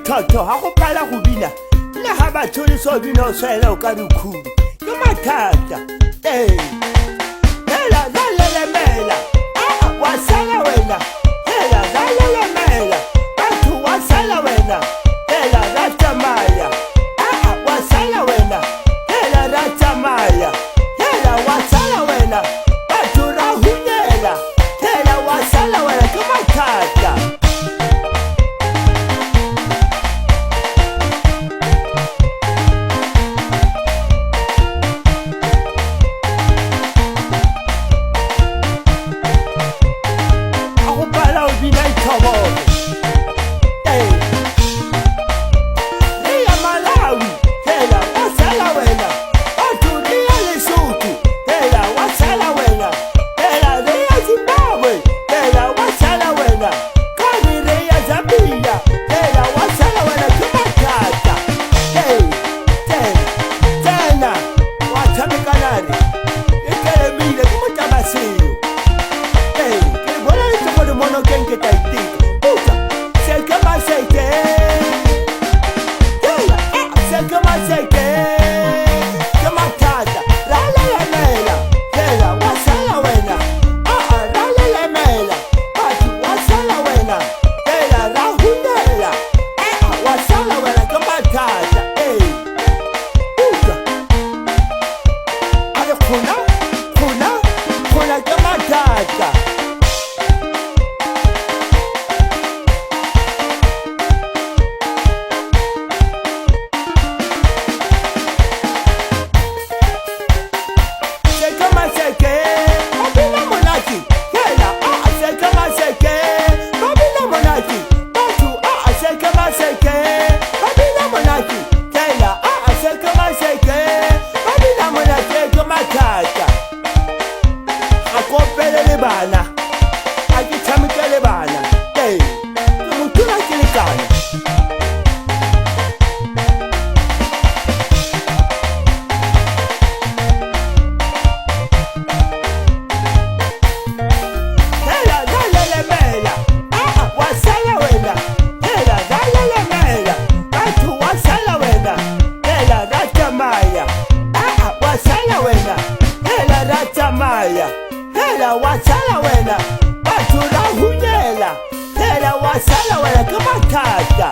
mathotho ha go pala go bina le ha batho le so bina o swela o ka dikhudu ke mathata hela zalelemela wasala wena hela zalelemela batho wasala wena hela ratamaya wasala wena hela ratamaya hela wasala wena batho rahunyela hela wasala wena ke mathata hela wasala wena batho rahunyela hela wasala wena ke mathata